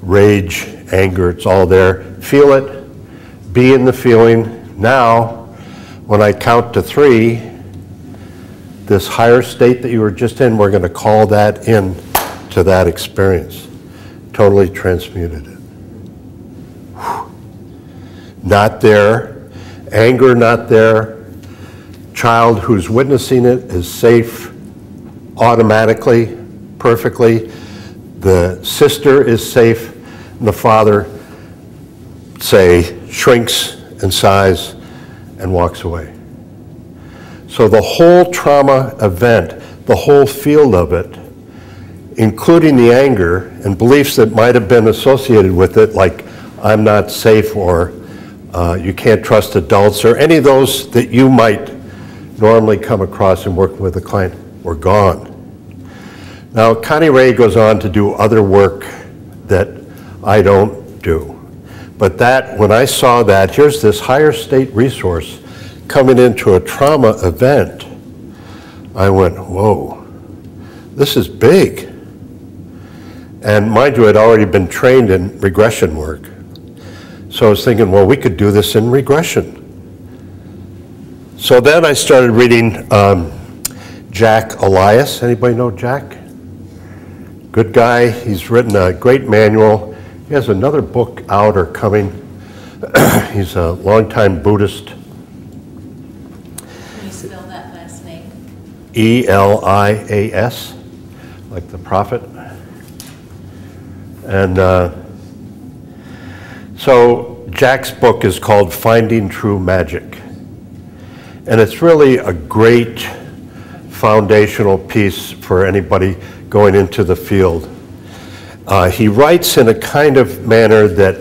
rage, anger, it's all there. Feel it, be in the feeling. Now, when I count to 3, this higher state that you were just in, we're going to call that in to that experience. Totally transmuted it. Whew. Not there. Anger not there. Child who's witnessing it is safe automatically, perfectly. The sister is safe. And the father, say, shrinks in size and walks away. So the whole trauma event, the whole field of it, including the anger and beliefs that might have been associated with it, like I'm not safe or you can't trust adults or any of those that you might normally come across in working with a client, were gone. Now, Connie Ray goes on to do other work that I don't do. But that, when I saw that, here's this higher state resource coming into a trauma event, I went, whoa, this is big. And mind you, I'd already been trained in regression work. So I was thinking, well, we could do this in regression. So then I started reading Jack Elias. Anybody know Jack? Good guy. He's written a great manual. He has another book out or coming. He's a longtime Buddhist. Can you spell that last name? Elias, like the prophet. And so Jack's book is called Finding True Magic. And it's really a great foundational piece for anybody going into the field. He writes in a kind of manner that,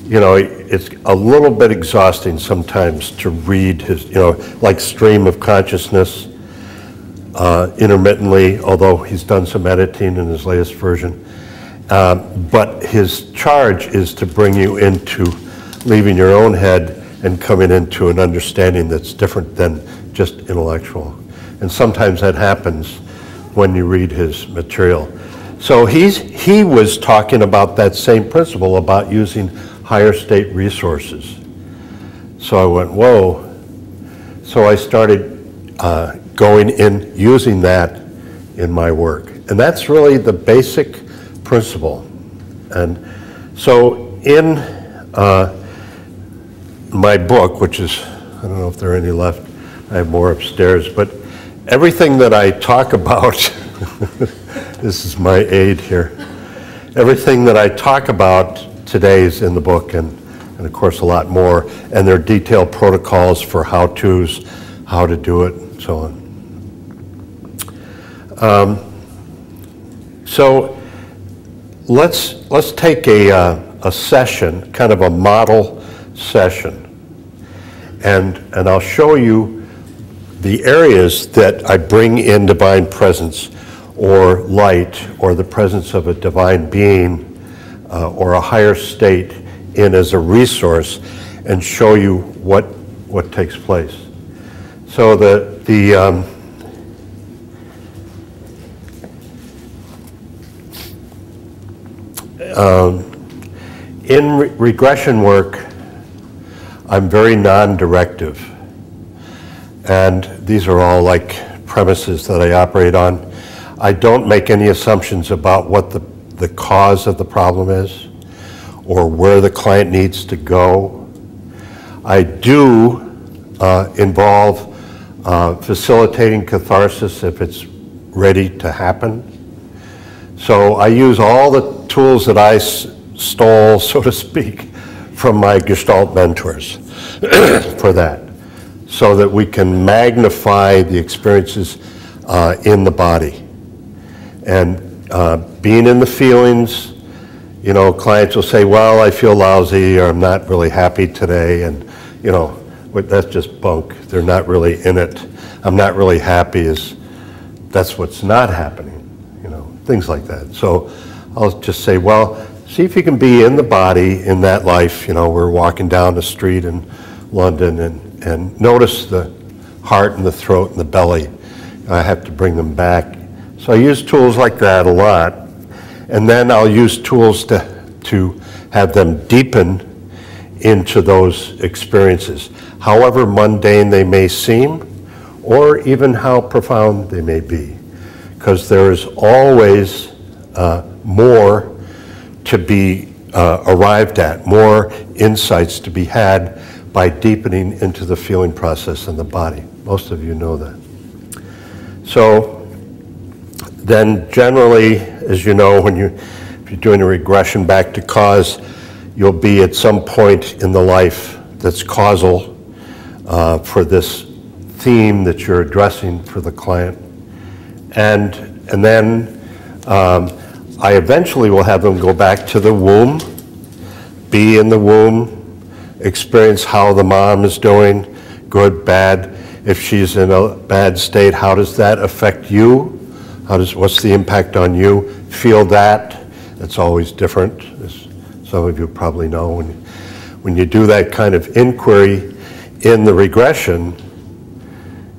you know, it's a little bit exhausting sometimes to read his, you know, like stream of consciousness intermittently, although he's done some editing in his latest version. But his charge is to bring you into leaving your own head and coming into an understanding that's different than just intellectual. And sometimes that happens when you read his material. So he was talking about that same principle about using higher state resources. So I went, whoa. So I started going in, using that in my work. And that's really the basic principle. And so in my book, which is, I don't know if there are any left, I have more upstairs, but everything that I talk about, this is my aid here, everything that I talk about today is in the book, and of course a lot more, and there are detailed protocols for how-tos, how to do it, and so on. So let's take a session, kind of a model session, and I'll show you the areas that I bring in divine presence or light or the presence of a divine being or a higher state in as a resource, and show you what takes place. So in regression work, I'm very non-directive. And these are all like premises that I operate on. I don't make any assumptions about what the cause of the problem is or where the client needs to go. I do involve facilitating catharsis if it's ready to happen. So I use all the tools that I stole, so to speak, from my Gestalt mentors for that, so that we can magnify the experiences in the body. And being in the feelings, you know, clients will say, well, I feel lousy, or I'm not really happy today, and, you know, that's just bunk. They're not really in it. I'm not really happy, that's what's not happening, you know, things like that. So I'll just say, well, see if you can be in the body in that life. You know, we're walking down the street in London, and notice the heart and the throat and the belly. I have to bring them back. So I use tools like that a lot. And then I'll use tools to to have them deepen into those experiences, however mundane they may seem, or even how profound they may be, because there is always more to be arrived at, more insights to be had by deepening into the feeling process in the body. Most of you know that. So then generally, as you know, if you're doing a regression back to cause, you'll be at some point in the life that's causal for this theme that you're addressing for the client. And then I eventually will have them go back to the womb, be in the womb, experience how the mom is doing, good, bad. If she's in a bad state, how does that affect you? What's the impact on you? Feel that. It's always different, as some of you probably know. When you do that kind of inquiry in the regression,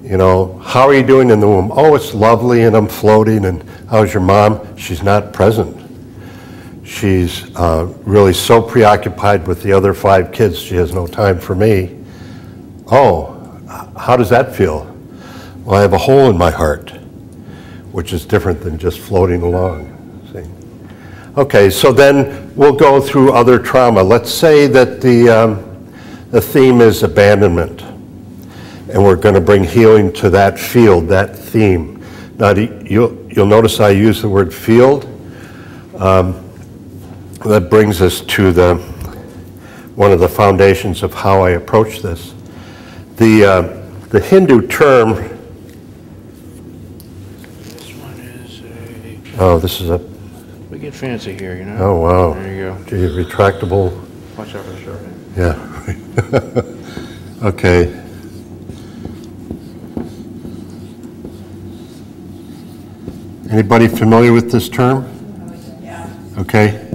you know, how are you doing in the womb? Oh, it's lovely and I'm floating. And how's your mom? She's not present. She's really so preoccupied with the other 5 kids, she has no time for me. Oh, how does that feel? Well, I have a hole in my heart, which is different than just floating along. See? Okay, so then we'll go through other trauma. Let's say that the theme is abandonment, and we're going to bring healing to that field, that theme. Now, you'll notice I use the word field. That brings us to one of the foundations of how I approach this. The Hindu term. This one is a. Oh, this is a. We get fancy here, you know. Oh wow. There you go. Gee, retractable. Watch out for the sharp end. Yeah. Okay. Anybody familiar with this term? Yeah. Okay.